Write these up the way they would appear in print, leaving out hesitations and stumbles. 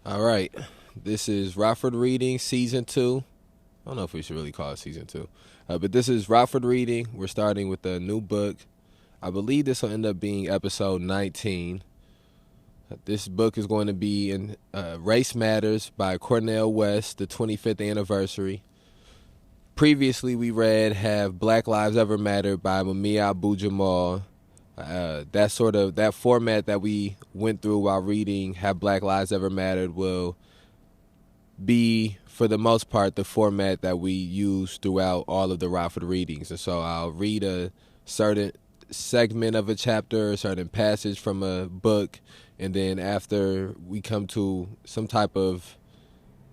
All right. This is Rockford Reading Season 2. I don't know if we should really call it Season 2. But this is Rockford Reading. We're starting with a new book. I believe this will end up being episode 19. This book is going to be in Race Matters by Cornel West, the 25th anniversary. Previously, we read Have Black Lives Ever Mattered by Mumia Abu-Jamal. That format that we went through while reading Have Black Lives Ever Mattered will be, for the most part, the format that we use throughout all of the Rockford readings. And so I'll read a certain segment of a chapter, a certain passage from a book, and then after we come to some type of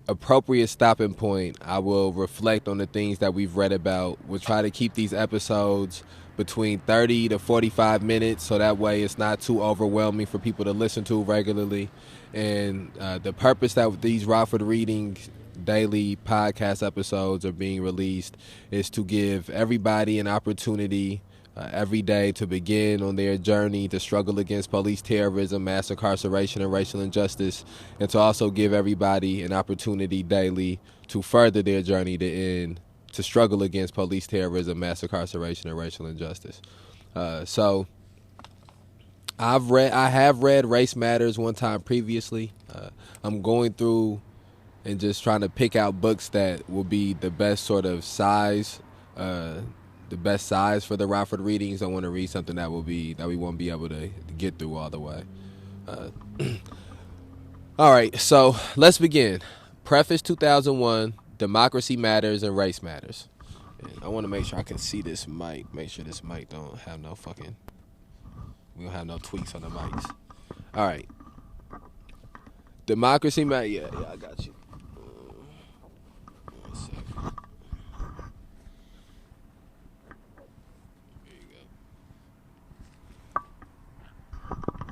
appropriate stopping point, I will reflect on the things that we've read about. We'll try to keep these episodes between 30 to 45 minutes, so that way it's not too overwhelming for people to listen to regularly. And the purpose that these Rockford Reading daily podcast episodes are being released is to give everybody an opportunity every day to begin on their journey to struggle against police terrorism, mass incarceration, and racial injustice, and to also give everybody an opportunity daily to further their journey to struggle against police terrorism, mass incarceration, and racial injustice. So I have read Race Matters one time previously. I'm going through and just trying to pick out books that will be the best sort of size, the best size for the Rockford readings. I want to read something that we won't be able to get through all the way. All right, so let's begin. Preface 2001, Democracy Matters and Race Matters. And I want to make sure I can see this mic. Make sure this mic don't have we don't have no tweaks on the mics. All right. Democracy Matters. Yeah, I got you. One second.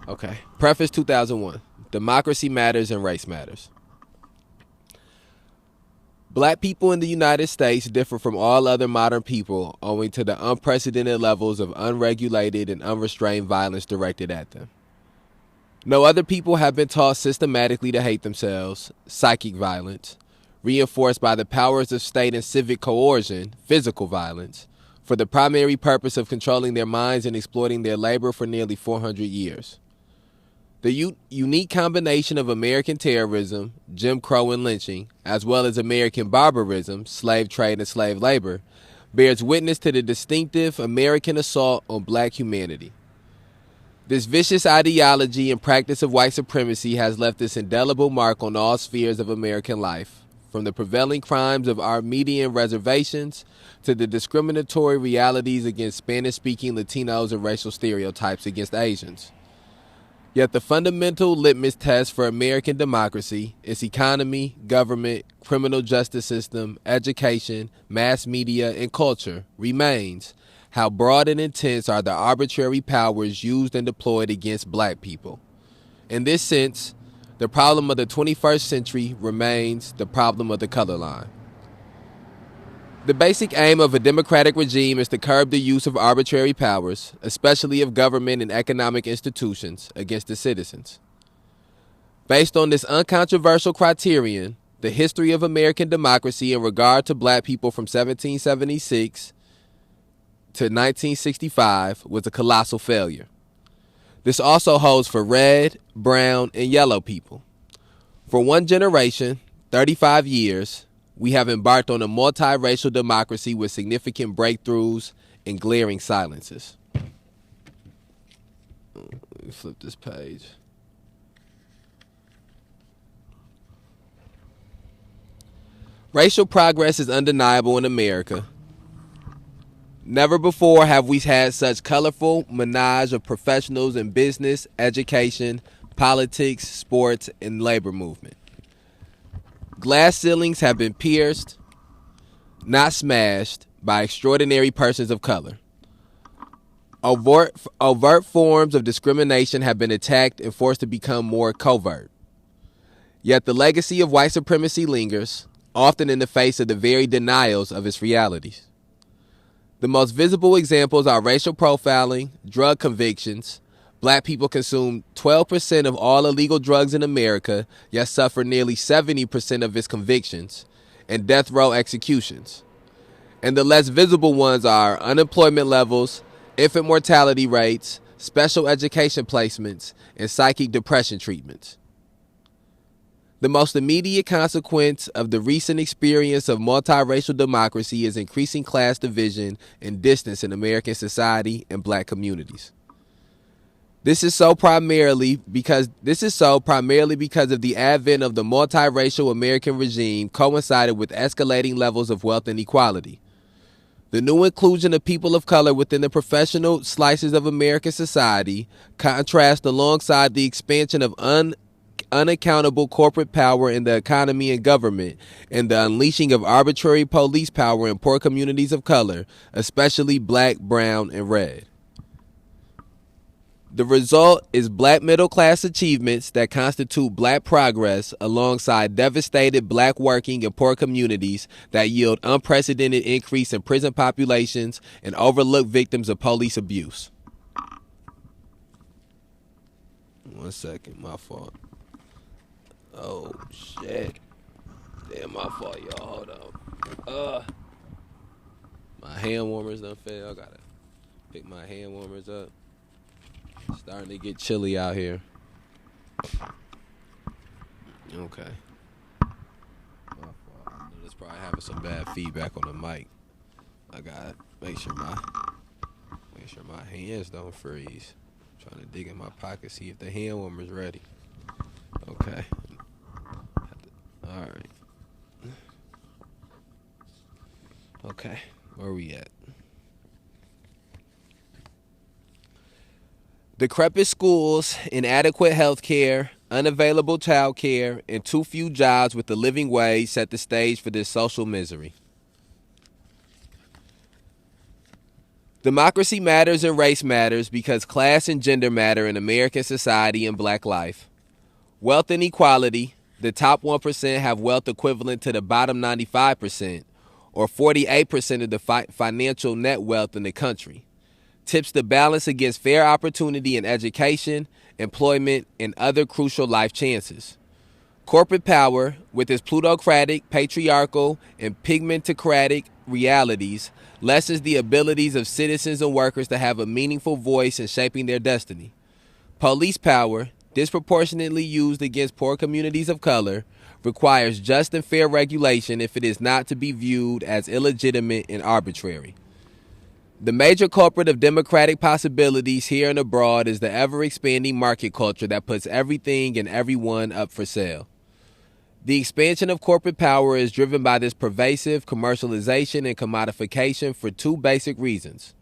Okay. Preface 2001. Democracy Matters and Race Matters. Black people in the United States differ from all other modern people owing to the unprecedented levels of unregulated and unrestrained violence directed at them. No other people have been taught systematically to hate themselves, psychic violence, reinforced by the powers of state and civic coercion, physical violence, for the primary purpose of controlling their minds and exploiting their labor for nearly 400 years. The unique combination of American terrorism, Jim Crow and lynching, as well as American barbarism, slave trade and slave labor, bears witness to the distinctive American assault on black humanity. This vicious ideology and practice of white supremacy has left its indelible mark on all spheres of American life, from the prevailing crimes of our median reservations to the discriminatory realities against Spanish-speaking Latinos and racial stereotypes against Asians. Yet the fundamental litmus test for American democracy, its economy, government, criminal justice system, education, mass media, and culture remains how broad and intense are the arbitrary powers used and deployed against black people. In this sense, the problem of the 21st century remains the problem of the color line. The basic aim of a democratic regime is to curb the use of arbitrary powers, especially of government and economic institutions, against the citizens. Based on this uncontroversial criterion, the history of American democracy in regard to black people from 1776 to 1965 was a colossal failure. This also holds for red, brown, and yellow people. For one generation, 35 years, we have embarked on a multiracial democracy with significant breakthroughs and glaring silences. Let me flip this page. Racial progress is undeniable in America. Never before have we had such colorful menage of professionals in business, education, politics, sports, and labor movement. Glass ceilings have been pierced, not smashed, by extraordinary persons of color. Overt forms of discrimination have been attacked and forced to become more covert. Yet the legacy of white supremacy lingers, often in the face of the very denials of its realities. The most visible examples are racial profiling, drug convictions, Black people consume 12% of all illegal drugs in America, yet suffer nearly 70% of its convictions and death row executions. And the less visible ones are unemployment levels, infant mortality rates, special education placements, and psychic depression treatments. The most immediate consequence of the recent experience of multiracial democracy is increasing class division and distance in American society and black communities. This is so primarily because of the advent of the multiracial American regime coincided with escalating levels of wealth inequality. The new inclusion of people of color within the professional slices of American society contrasts alongside the expansion of unaccountable corporate power in the economy and government and the unleashing of arbitrary police power in poor communities of color, especially black, brown, and red. The result is black middle-class achievements that constitute black progress alongside devastated black working and poor communities that yield unprecedented increase in prison populations and overlook victims of police abuse. 1 second, my fault. Oh, shit. Damn, my fault, y'all. Hold on. My hand warmers done failed. I gotta pick my hand warmers up. Starting to get chilly out here. Okay. My fault. I know this probably having some bad feedback on the mic. I gotta make sure my hands don't freeze. I'm trying to dig in my pocket, see if the hand warmer's ready. Okay. All right. Okay. Where we at? Decrepit schools, inadequate health care, unavailable child care, and too few jobs with a living wage set the stage for this social misery. Democracy matters and race matters because class and gender matter in American society and black life. Wealth inequality, the top 1% have wealth equivalent to the bottom 95%, or 48% of the financial net wealth in the country, tips the balance against fair opportunity in education, employment, and other crucial life chances. Corporate power, with its plutocratic, patriarchal, and pigmentocratic realities, lessens the abilities of citizens and workers to have a meaningful voice in shaping their destiny. Police power, disproportionately used against poor communities of color, requires just and fair regulation if it is not to be viewed as illegitimate and arbitrary. The major culprit of democratic possibilities here and abroad is the ever-expanding market culture that puts everything and everyone up for sale. The expansion of corporate power is driven by this pervasive commercialization and commodification for two basic reasons.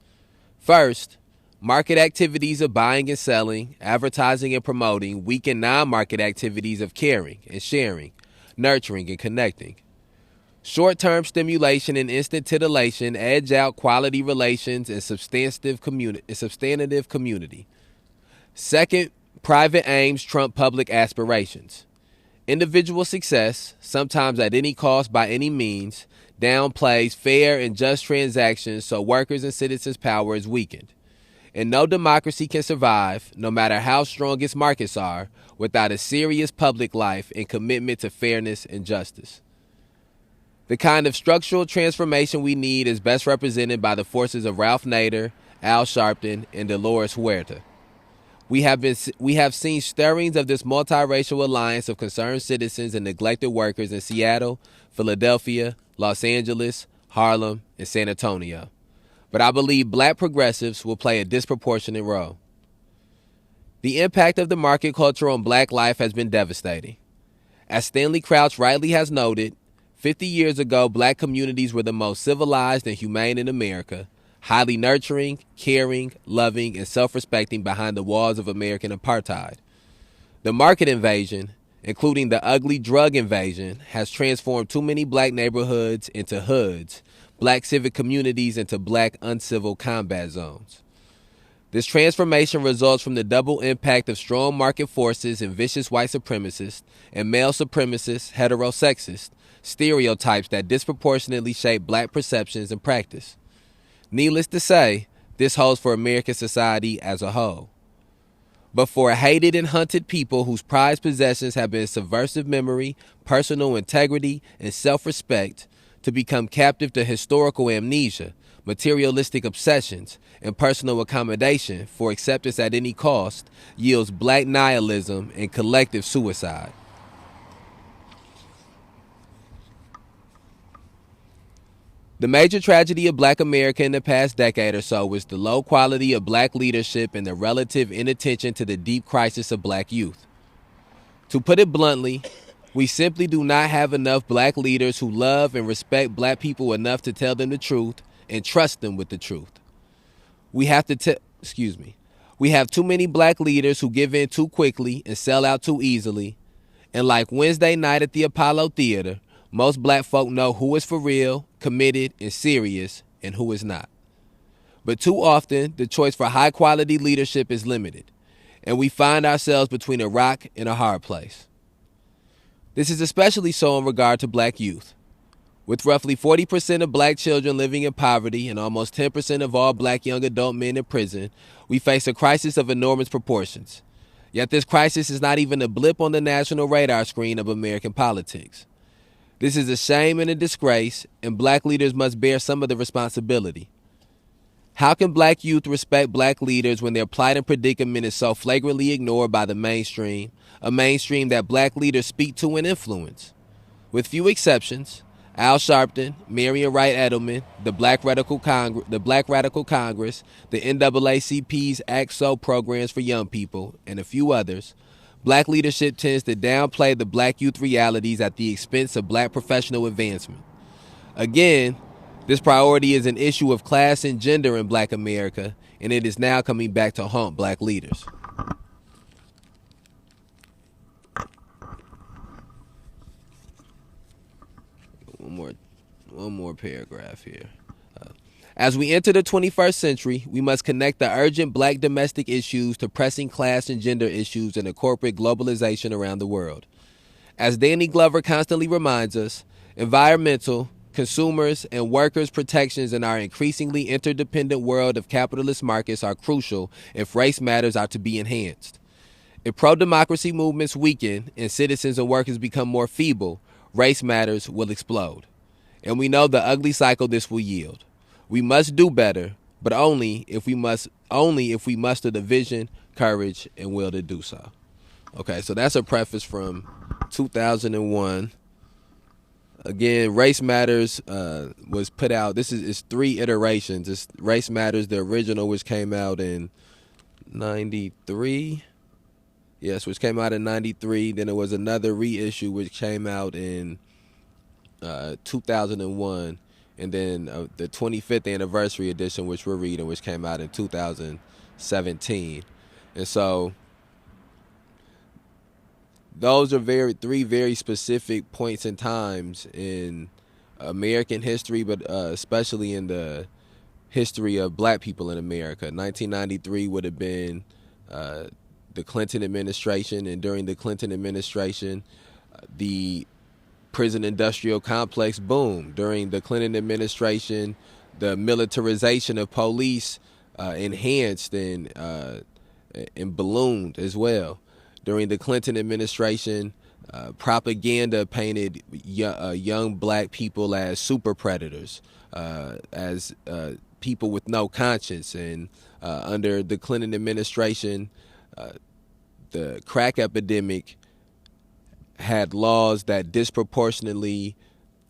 First, market activities of buying and selling, advertising and promoting weaken non-market activities of caring and sharing, nurturing and connecting. Short-term stimulation and instant titillation edge out quality relations and substantive community. Second, private aims trump public aspirations. Individual success, sometimes at any cost by any means, downplays fair and just transactions so workers' and citizens' power is weakened. And no democracy can survive, no matter how strong its markets are, without a serious public life and commitment to fairness and justice. The kind of structural transformation we need is best represented by the forces of Ralph Nader, Al Sharpton, and Dolores Huerta. We have seen stirrings of this multiracial alliance of concerned citizens and neglected workers in Seattle, Philadelphia, Los Angeles, Harlem, and San Antonio. But I believe black progressives will play a disproportionate role. The impact of the market culture on black life has been devastating. As Stanley Crouch rightly has noted, 50 years ago, black communities were the most civilized and humane in America, highly nurturing, caring, loving, and self-respecting behind the walls of American apartheid. The market invasion, including the ugly drug invasion, has transformed too many black neighborhoods into hoods, black civic communities into black uncivil combat zones. This transformation results from the double impact of strong market forces and vicious white supremacists and male supremacist, heterosexist stereotypes that disproportionately shape black perceptions and practice. Needless to say, this holds for American society as a whole. but for hated and hunted people whose prized possessions have been subversive memory, personal integrity, and self-respect, to become captive to historical amnesia, materialistic obsessions, and personal accommodation for acceptance at any cost yields black nihilism and collective suicide. The major tragedy of black America in the past decade or so was the low quality of black leadership and the relative inattention to the deep crisis of black youth. To put it bluntly, we simply do not have enough black leaders who love and respect black people enough to tell them the truth and trust them with the truth. We have too many black leaders who give in too quickly and sell out too easily. And like Wednesday night at the Apollo Theater, most black folk know who is for real, committed, and serious, and who is not. But too often, the choice for high-quality leadership is limited, and we find ourselves between a rock and a hard place. This is especially so in regard to black youth. With roughly 40% of black children living in poverty and almost 10% of all black young adult men in prison, we face a crisis of enormous proportions. Yet this crisis is not even a blip on the national radar screen of American politics. This is a shame and a disgrace, and black leaders must bear some of the responsibility. How can black youth respect black leaders when their plight and predicament is so flagrantly ignored by the mainstream, a mainstream that black leaders speak to and influence? With few exceptions, Al Sharpton, Marion Wright Edelman, the Black Radical Congress, the NAACP's Act So programs for young people, and a few others, black leadership tends to downplay the black youth realities at the expense of black professional advancement. Again, this priority is an issue of class and gender in black America, and it is now coming back to haunt black leaders. One more paragraph here. As we enter the 21st century, we must connect the urgent black domestic issues to pressing class and gender issues in a corporate globalization around the world. As Danny Glover constantly reminds us, environmental, consumers, and workers' protections in our increasingly interdependent world of capitalist markets are crucial if race matters are to be enhanced. If pro-democracy movements weaken and citizens and workers become more feeble, race matters will explode. And we know the ugly cycle this will yield. We must do better, but only if we muster the vision, courage, and will to do so. Okay, so that's a preface from 2001. Again, Race Matters was put out. This is 3 iterations. It's Race Matters, the original, which came out in 93. Yes, which came out in 93. Then there was another reissue which came out in 2001. And then the 25th anniversary edition, which we're reading, which came out in 2017. And so those are 3 very specific points in times in American history, but especially in the history of black people in America. 1993 would have been the Clinton administration, and during the Clinton administration, the prison industrial complex boomed. During the Clinton administration, the militarization of police enhanced and ballooned as well. During the Clinton administration, propaganda painted young black people as super predators, as people with no conscience. And under the Clinton administration, the crack epidemic had laws that disproportionately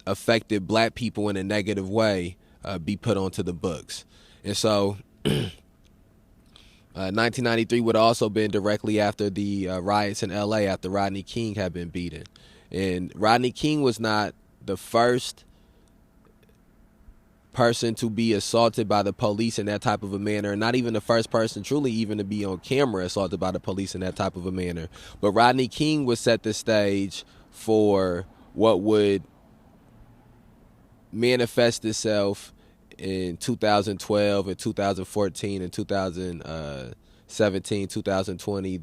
affected black people in a negative way be put onto the books. And so 1993 would have also been directly after the riots in L.A. after Rodney King had been beaten. And Rodney King was not the first person to be assaulted by the police in that type of a manner, not even the first person truly even to be on camera assaulted by the police in that type of a manner. But Rodney King would set the stage for what would manifest itself in 2012 and 2014 and 2017, 2020,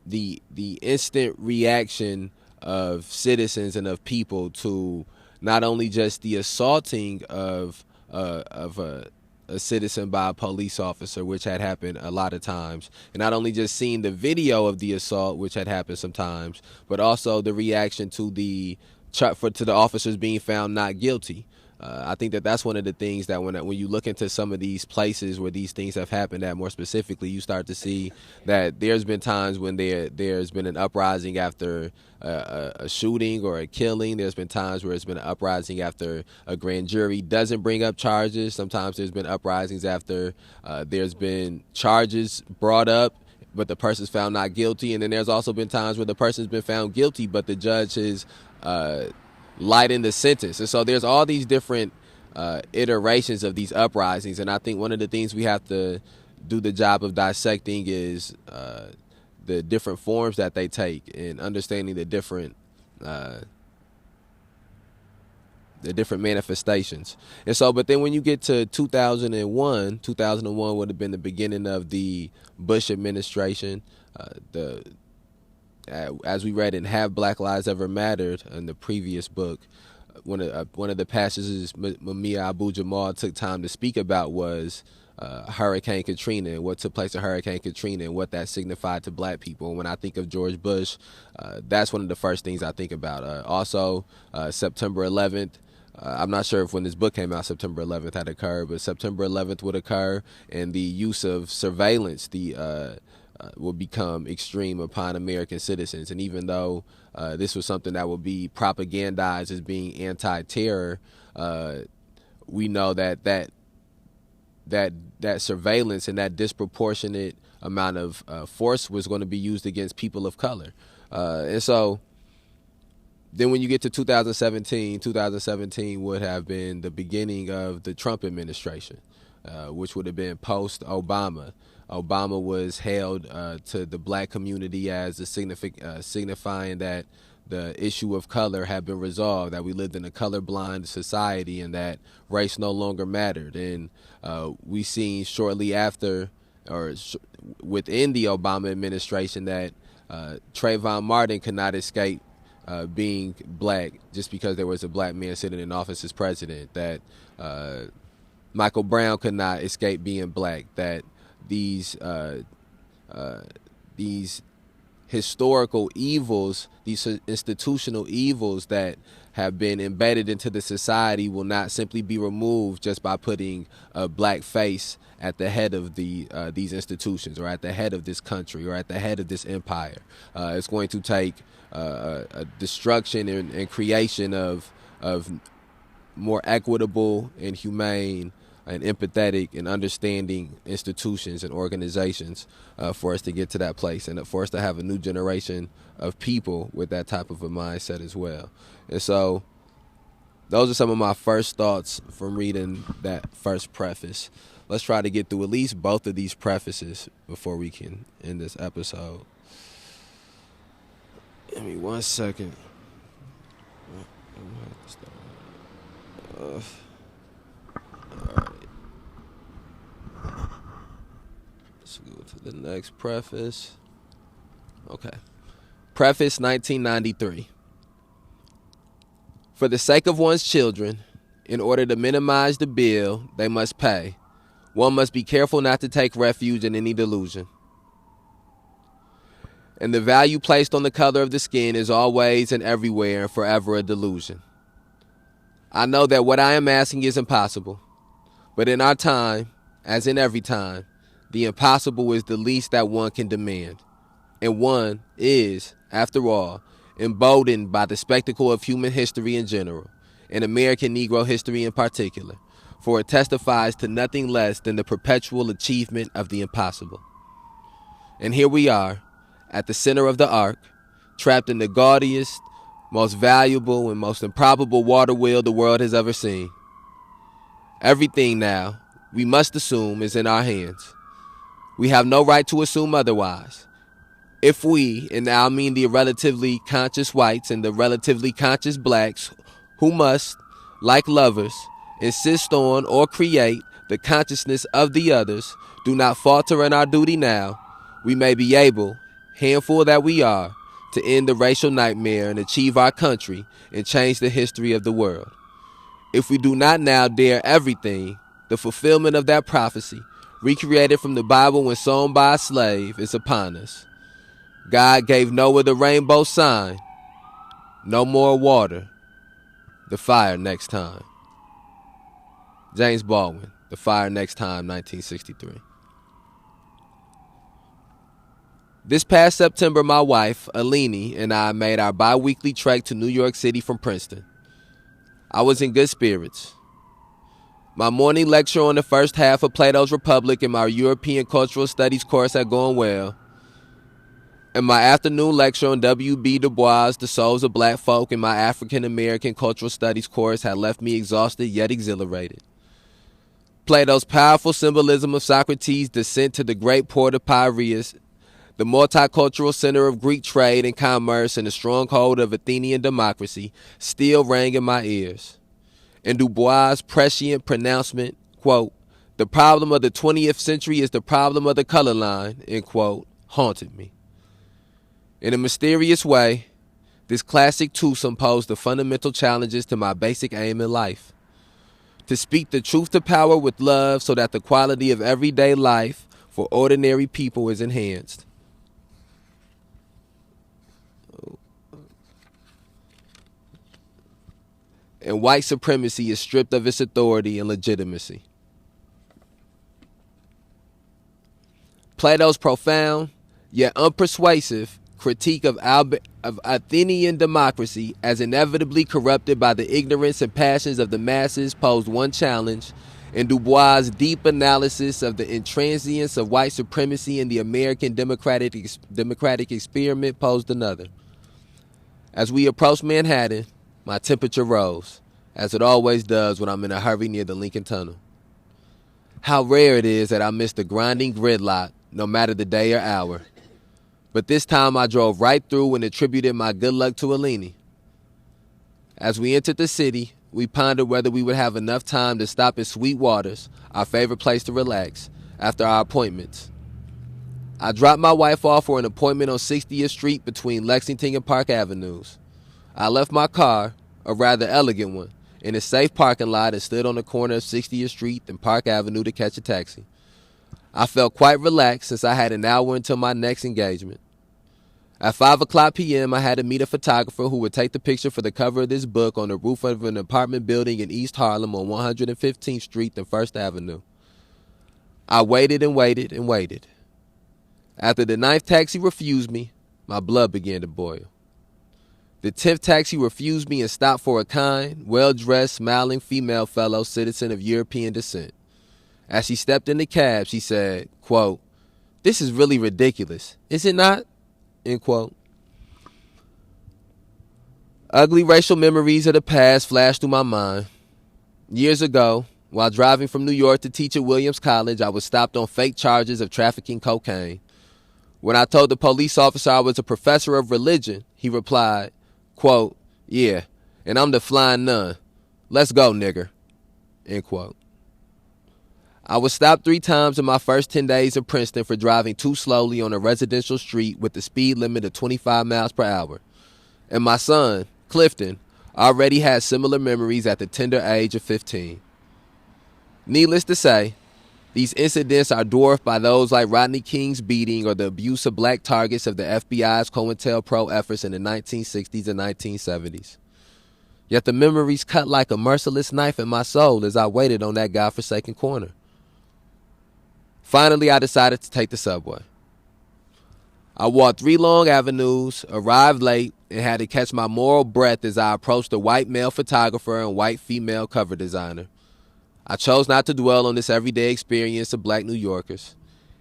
the instant reaction of citizens and of people to not only just the assaulting of a citizen by a police officer, which had happened a lot of times. And not only just seeing the video of the assault, which had happened sometimes, but also the reaction to the officers being found not guilty. I think that's one of the things that when you look into some of these places where these things have happened at, more specifically, you start to see that there's been times when there's been an uprising after a shooting or a killing. There's been times where it's been an uprising after a grand jury doesn't bring up charges. Sometimes there's been uprisings after there's been charges brought up, but the person's found not guilty. And then there's also been times where the person's been found guilty, but the judge has lighten the sentence. And so there's all these different iterations of these uprisings. And I think one of the things we have to do the job of dissecting is the different forms that they take and understanding the different manifestations. And so, but then when you get to 2001 would have been the beginning of the Bush administration. As we read in Have Black Lives Ever Mattered in the previous book, one of the passages Mumia Abu-Jamal took time to speak about was Hurricane Katrina and what took place in Hurricane Katrina and what that signified to black people. And when I think of George Bush, that's one of the first things I think about. Also, September 11th. I'm not sure if when this book came out, September 11th had occurred, but September 11th would occur, and the use of surveillance, will become extreme upon American citizens. And even though this was something that would be propagandized as being anti-terror, we know that surveillance and that disproportionate amount of force was going to be used against people of color. And so then when you get to 2017 would have been the beginning of the Trump administration, which would have been post-Obama. Obama was hailed to the black community as signifying that the issue of color had been resolved, that we lived in a colorblind society and that race no longer mattered. And we seen shortly after, or within the Obama administration, that Trayvon Martin could not escape being black just because there was a black man sitting in office as president, that Michael Brown could not escape being black, that these historical evils, these institutional evils that have been embedded into the society will not simply be removed just by putting a black face at the head of these institutions, or at the head of this country, or at the head of this empire. It's going to take a destruction and creation of more equitable and humane and empathetic and understanding institutions and organizations for us to get to that place, and for us to have a new generation of people with that type of a mindset as well. And so those are some of my first thoughts from reading that first preface. Let's try to get through at least both of these prefaces before we can end this episode. Give me 1 second. All right. Let's go to the next preface. Okay. Preface 1993. For the sake of one's children, in order to minimize the bill they must pay, one must be careful not to take refuge in any delusion. And the value placed on the color of the skin is always and everywhere and forever a delusion. I know that what I am asking is impossible, but in our time, as in every time, the impossible is the least that one can demand. And one is, after all, emboldened by the spectacle of human history in general, and American Negro history in particular, for it testifies to nothing less than the perpetual achievement of the impossible. And here we are, at the center of the arc, trapped in the gaudiest, most valuable, and most improbable water wheel the world has ever seen. Everything now, we must assume, is in our hands. We have no right to assume otherwise. If we, and now I mean the relatively conscious whites and the relatively conscious blacks, who must, like lovers, insist on or create the consciousness of the others, do not falter in our duty now, we may be able, handful that we are, to end the racial nightmare and achieve our country and change the history of the world. If we do not now dare everything, the fulfillment of that prophecy, recreated from the Bible when sown by a slave, is upon us. God gave Noah the rainbow sign. No more water. The fire next time. James Baldwin, The Fire Next Time, 1963. This past September, my wife, Alini, and I made our bi-weekly trek to New York City from Princeton. I was in good spirits. My morning lecture on the first half of Plato's Republic in my European Cultural Studies course had gone well, and my afternoon lecture on W.B. Du Bois' The Souls of Black Folk in my African American Cultural Studies course had left me exhausted yet exhilarated. Plato's powerful symbolism of Socrates' descent to the great port of Piraeus, the multicultural center of Greek trade and commerce, and the stronghold of Athenian democracy still rang in my ears. And Du Bois' prescient pronouncement, quote, "The problem of the 20th century is the problem of the color line," end quote, haunted me. In a mysterious way, this classic twosome posed the fundamental challenges to my basic aim in life: to speak the truth to power with love so that the quality of everyday life for ordinary people is enhanced. And white supremacy is stripped of its authority and legitimacy. Plato's profound, yet unpersuasive, critique of Athenian democracy as inevitably corrupted by the ignorance and passions of the masses posed one challenge, and Du Bois' deep analysis of the intransience of white supremacy in the American democratic experiment posed another. As we approached Manhattan, my temperature rose, as it always does when I'm in a hurry near the Lincoln Tunnel. How rare it is that I miss the grinding gridlock, no matter the day or hour. But this time I drove right through and attributed my good luck to Alini. As we entered the city, we pondered whether we would have enough time to stop at Sweet Waters, our favorite place to relax, after our appointments. I dropped my wife off for an appointment on 60th Street between Lexington and Park Avenues. I left my car, a rather elegant one, in a safe parking lot and stood on the corner of 60th Street and Park Avenue to catch a taxi. I felt quite relaxed since I had an hour until my next engagement. At 5 o'clock p.m., I had to meet a photographer who would take the picture for the cover of this book on the roof of an apartment building in East Harlem on 115th Street and First Avenue. I waited and waited and waited. After the 9th taxi refused me, my blood began to boil. The 10th taxi refused me and stopped for a kind, well-dressed, smiling female fellow citizen of European descent. As she stepped in the cab, she said, quote, "This is really ridiculous, is it not?" End quote. Ugly racial memories of the past flashed through my mind. Years ago, while driving from New York to teach at Williams College, I was stopped on fake charges of trafficking cocaine. When I told the police officer I was a professor of religion, he replied, quote, "Yeah, and I'm the flying nun. Let's go, nigger." End quote. I was stopped 3 times in my first 10 days of Princeton for driving too slowly on a residential street with the speed limit of 25 miles per hour. And my son, Clifton, already had similar memories at the tender age of 15. Needless to say, these incidents are dwarfed by those like Rodney King's beating or the abuse of black targets of the FBI's COINTELPRO efforts in the 1960s and 1970s. Yet the memories cut like a merciless knife in my soul as I waited on that godforsaken corner. Finally, I decided to take the subway. I walked 3 long avenues, arrived late, and had to catch my moral breath as I approached a white male photographer and white female cover designer. I chose not to dwell on this everyday experience of black New Yorkers,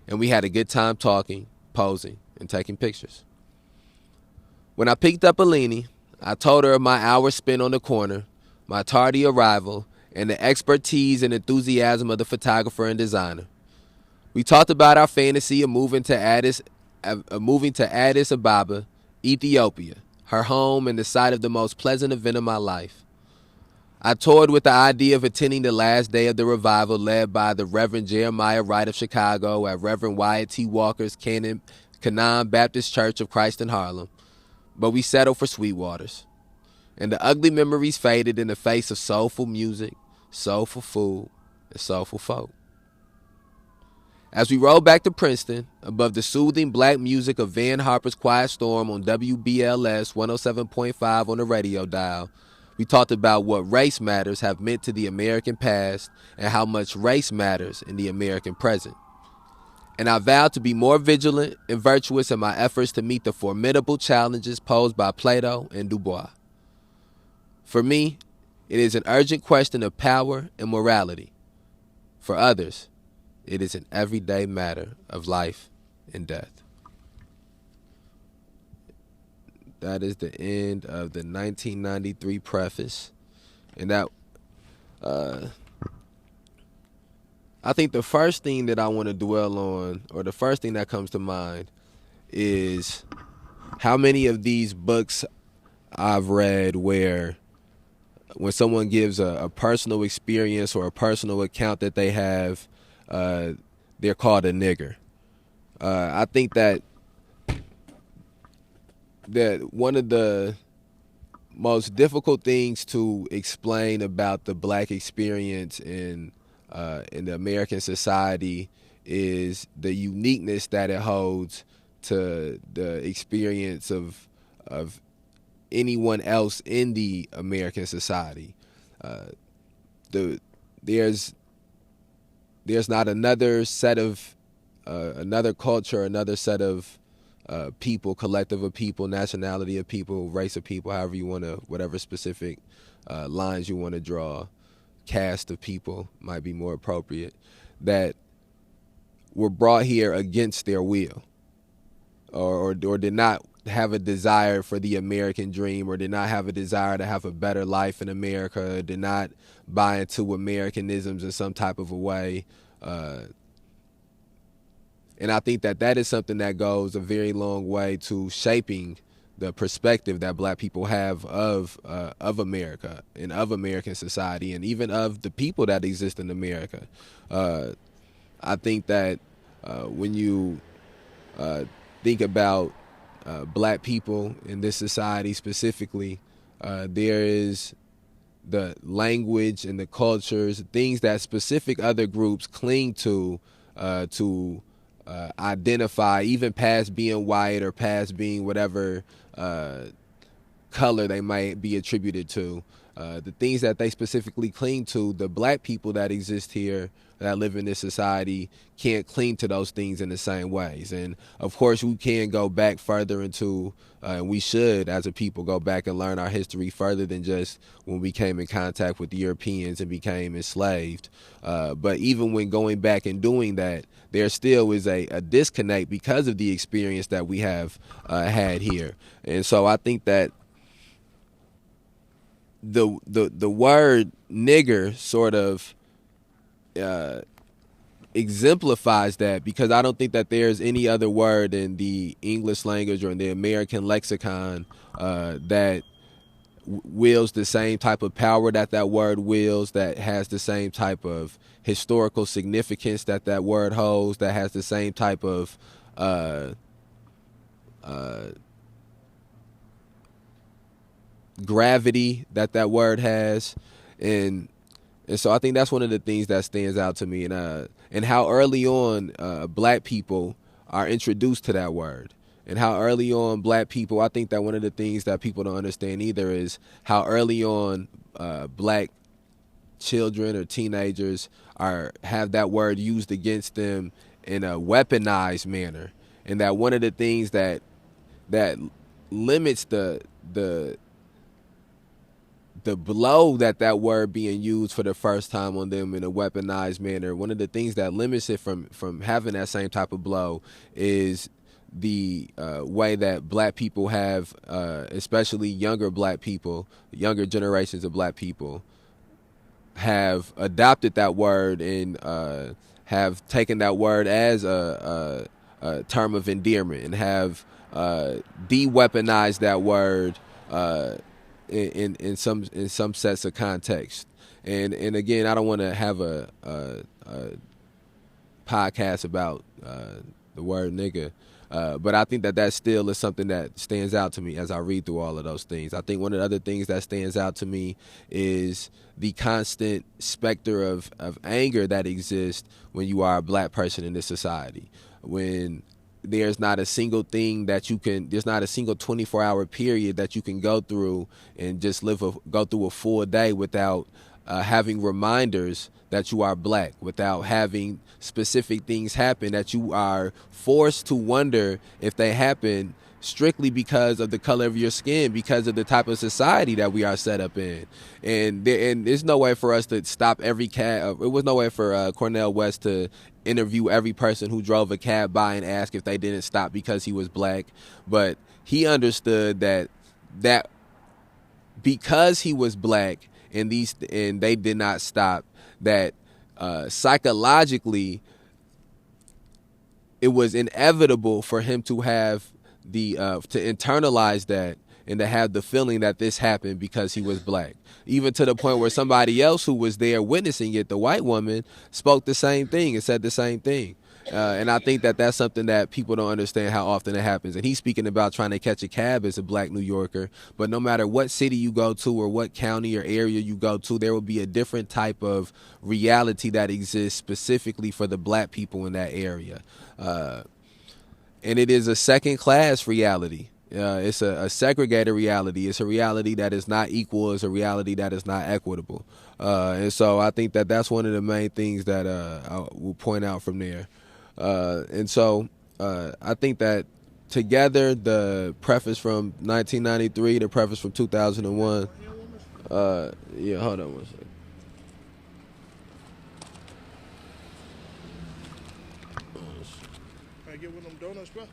and we had a good time talking, posing, and taking pictures. When I picked up Alini, I told her of my hour spent on the corner, my tardy arrival, and the expertise and enthusiasm of the photographer and designer. We talked about our fantasy of moving to Addis Ababa, Ethiopia, her home and the site of the most pleasant event of my life. I toured with the idea of attending the last day of the revival led by the Reverend Jeremiah Wright of Chicago at Reverend Wyatt T. Walker's Canaan Baptist Church of Christ in Harlem, but we settled for Sweet Waters. And the ugly memories faded in the face of soulful music, soulful food, and The soulful folk. As we roll back to Princeton, above the soothing black music of Van Harper's Quiet Storm on WBLS 107.5 on the radio dial, we talked about what race matters have meant to the American past and how much race matters in the American present. And I vowed to be more vigilant and virtuous in my efforts to meet the formidable challenges posed by Plato and Du Bois. For me, it is an urgent question of power and morality. For others, it is an everyday matter of life and death. That is the end of the 1993 preface. And that, I think the first thing that I want to dwell on, or the first thing that comes to mind, is how many of these books I've read where when someone gives a personal experience or a personal account that they have, they're called a nigger. I think that one of the most difficult things to explain about the black experience in the American society is the uniqueness that it holds to the experience of anyone else in the American society. There's not another set of another culture, another set of people, collective of people, nationality of people, race of people, however you want to, whatever specific lines you want to draw, cast of people might be more appropriate, that were brought here against their will, or did not have a desire for the American dream, or did not have a desire to have a better life in America, did not buy into Americanisms in some type of a way. And I think that is something that goes a very long way to shaping the perspective that black people have of America and of American society and even of the people that exist in America. I think that when you think about black people in this society specifically, there is the language and the cultures, things that specific other groups cling to identify, even past being white or past being whatever color they might be attributed to. The things that they specifically cling to, the black people that exist here, that live in this society, can't cling to those things in the same ways. And of course, we can go back further into, and we should, as a people, go back and learn our history further than just when we came in contact with the Europeans and became enslaved. But even when going back and doing that, there still is a disconnect because of the experience that we have had here. And so I think that the word nigger sort of exemplifies that, because I don't think that there's any other word in the English language or in the American lexicon that wields the same type of power that word wields, that has the same type of historical significance that word holds, that has the same type of gravity that word has. And so I think that's one of the things that stands out to me, and how early on black people are introduced to that word, and how early on black people, I think that one of the things that people don't understand either is how early on black children or teenagers have that word used against them in a weaponized manner, and that one of the things that limits the blow that word being used for the first time on them in a weaponized manner, one of the things that limits it from having that same type of blow is the way that black people have, especially younger black people, younger generations of black people, have adopted that word and have taken that word as a term of endearment, and have de-weaponized that word in some sets of context. And again, I don't want to have a podcast about the word nigga, But I think that still is something that stands out to me as I read through all of those things. I think one of the other things that stands out to me is the constant specter of anger that exists when you are a black person in this society. When there's not a single thing that there's not a single 24-hour period that you can go through and just go through a full day without having reminders that you are black, without having specific things happen that you are forced to wonder if they happen strictly because of the color of your skin, because of the type of society that we are set up in. And there's no way for us to stop every cab. It was no way for Cornel West to interview every person who drove a cab by and ask if they didn't stop because he was black. But he understood that because he was black and they did not stop, that psychologically it was inevitable for him to have to internalize that and to have the feeling that this happened because he was black. Even to the point where somebody else who was there witnessing it, the white woman, spoke the same thing and said the same thing. And I think that that's something that people don't understand how often it happens. And he's speaking about trying to catch a cab as a black New Yorker. But no matter what city you go to or what county or area you go to, there will be a different type of reality that exists specifically for the black people in that area. And it is a second-class reality. It's a segregated reality. It's a reality that is not equal. It's a reality that is not equitable. And so I think that that's one of the main things that I will point out from there. And so I think that together, the preface from 1993, the preface from 2001. Yeah, hold on one second. Can I get one of them donuts, bro?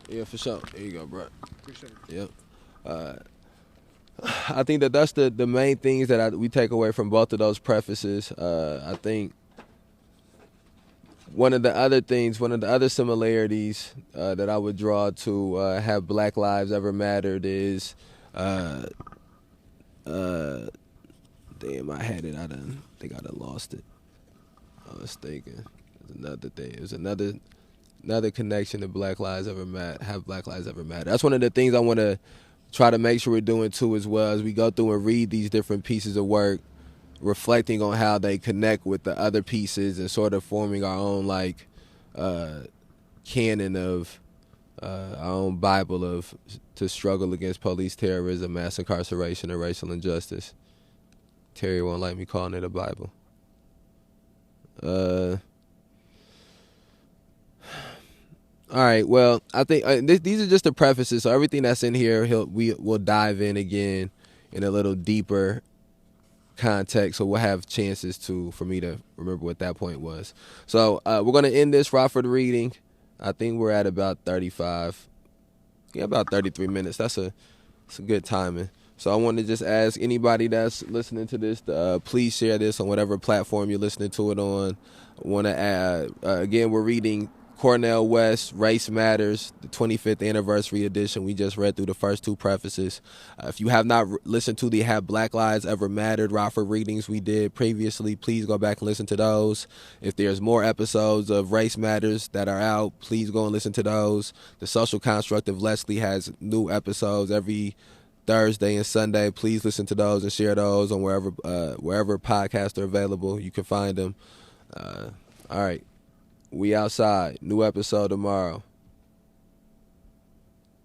Yeah, for sure. There you go, bro. Appreciate it. Yep. I think that that's the main things that we take away from both of those prefaces. I think one of the other similarities that I would draw to have Black Lives Ever Mattered is, damn, I had it. I think I done lost it. I was thinking. There's another thing. It was another connection to Black Lives Ever Matter. Have Black Lives Ever Matter. That's one of the things I want to try to make sure we're doing too, as well as we go through and read these different pieces of work, reflecting on how they connect with the other pieces and sort of forming our own canon of our own Bible to struggle against police terrorism, mass incarceration, and racial injustice. Terry won't like me calling it a Bible. All right, well, I think these are just the prefaces, so everything that's in here, we'll dive in again in a little deeper context, so we'll have chances for me to remember what that point was. So we're going to end this Rockford reading. I think we're at about 33 minutes. That's a good timing. So I want to just ask anybody that's listening to this, please share this on whatever platform you're listening to it on. I want to add, again, we're reading Cornel West, Race Matters, the 25th anniversary edition. We just read through the first two prefaces. If you have not listened to the Have Black Lives Ever Mattered Rockford readings we did previously, please go back and listen to those. If there's more episodes of Race Matters that are out, please go and listen to those. The Social Construct of Leslie has new episodes every Thursday and Sunday. Please listen to those and share those on wherever podcasts are available. You can find them. All right. We outside. New episode tomorrow.